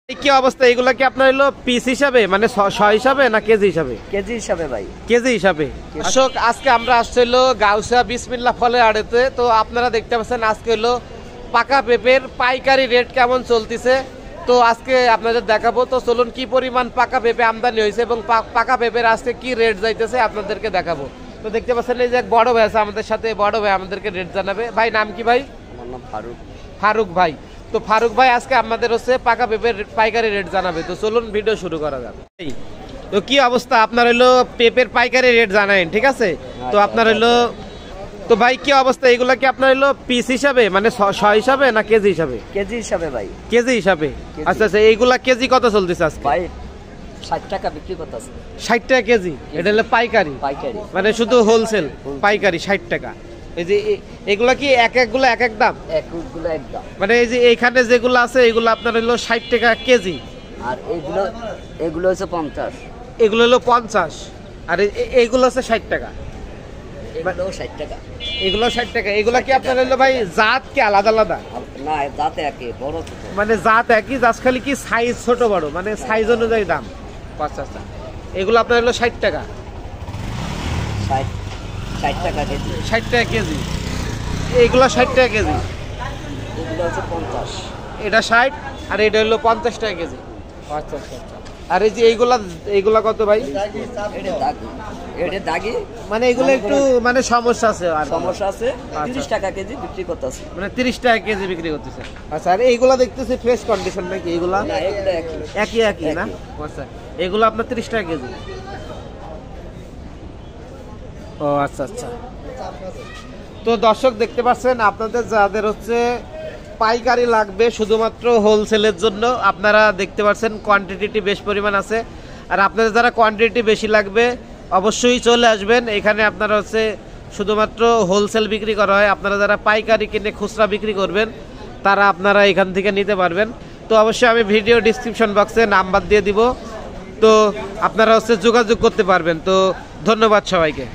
কি অবস্থা? এগুলা কি আপনার হলো পিস হিসাবে মানে শ হিসাবে না কেজি হিসাবে? কেজি হিসাবে ভাই, কেজি হিসাবে। দর্শক আজকে আমরা আসছে হলো গাউসিয়া বিসমিল্লাহ ফলের আড়তে। তো আপনারা দেখতে পাচ্ছেন আজকে হলো পাকা পেঁপের পাইকারি রেট কেমন চলতেছে, তো আজকে আপনাদের দেখাবো। তো চলুন কি পরিমাণ পাকা পেঁপে আমদানি হয়েছে এবং পাকা পেঁপের আজকে কি রেট যাইতেছে আপনাদেরকে দেখাবো। তো দেখতে পাচ্ছেন এই যে এক বড় ভাই আছে আমাদের সাথে, বড় ভাই আমাদেরকে রেট জানাবে। ভাই নাম কি ভাই? আমার নাম ফারুক। ফারুক ভাই। তো ফারুক ভাই আজকে আমাদের হচ্ছে পাকা পেঁপের পাইকারি রেট জানাবে। তো চলুন ভিডিও শুরু করা যাক। তো কি অবস্থা আপনার হলো পেঁপের পাইকারি রেট জানাইন, ঠিক আছে? তো আপনার হলো তো ভাই কি অবস্থা? এগুলা কি আপনার হলো পিস হিসাবে মানে শ হিসাবে না কেজি হিসাবে? কেজি হিসাবে ভাই। কেজি হিসাবে। আচ্ছা আচ্ছা, এইগুলা কেজি কত চলতেছে আজকে? ভাই 60 টাকা বিক্রি করতেছে। 60 টাকা কেজি। এটা হলো পাইকারি, পাইকারি মানে শুধু হোলসেল পাইকারি 60 টাকা। এই যে এগুলা কি এক একগুলো এক এক দাম? একগুলো এক দাম। মানে এই যে এইখানে যেগুলো আছে এগুলো আপনার হলো 60 টাকা কেজি, আর এগুলো হচ্ছে 50। এগুলো হলো 50, আর এইগুলো হচ্ছে 60 টাকা। এগুলো 60 টাকা, এগুলো 60 টাকা। এগুলা কি আপনার হলো ভাই জাত কি আলাদা আলাদা? না জাতে একই, বড় ছোট মানে জাত একই, জাস্ট খালি কি সাইজ ছোট বড়, মানে সাইজ অনুযায়ী দাম। আচ্ছা আচ্ছা, এগুলো আপনার হলো 60 টাকা। 60 টাকা কেজি। 60 টাকা কেজি। এইগুলো 60 টাকা কেজি। এগুলো হচ্ছে 50। এটা 60 আর এটা হলো 50 টাকা কেজি। আচ্ছা আচ্ছা আচ্ছা। আর এই যে এইগুলা কত ভাই? এটা দাগি, মানে এগুলো একটু মানে সমস্যা আছে, আর সমস্যা আছে। 30 টাকা কেজি বিক্রি করতেছে। মানে 30 টাকা কেজি বিক্রি করতেছে। আচ্ছা, আর এইগুলা দেখতেছি ফ্রেশ কন্ডিশন নাকি? এইগুলা না এগুলো একই একই না? আচ্ছা, এগুলো আপনার 30 টাকা কেজি। ও আচ্ছা আচ্ছা। তো দর্শক দেখতে পাচ্ছেন আপনাদের যাদের হচ্ছে পাইকারি লাগবে শুধুমাত্র হোলসেলের জন্য, আপনারা দেখতে পাচ্ছেন কোয়ান্টিটি বেশ পরিমাণ আছে। আর আপনাদের যারা কোয়ান্টিটি বেশি লাগবে অবশ্যই চলে আসবেন এখানে। আপনারা হচ্ছে শুধুমাত্র হোলসেল বিক্রি করা হয়, আপনারা যারা পাইকারি কিনে খুচরা বিক্রি করবেন তারা আপনারা এখান থেকে নিতে পারবেন। তো অবশ্যই আমি ভিডিও ডিসক্রিপশন বক্সে নাম্বার দিয়ে দিব, তো আপনারা হচ্ছে যোগাযোগ করতে পারবেন। তো ধন্যবাদ সবাইকে।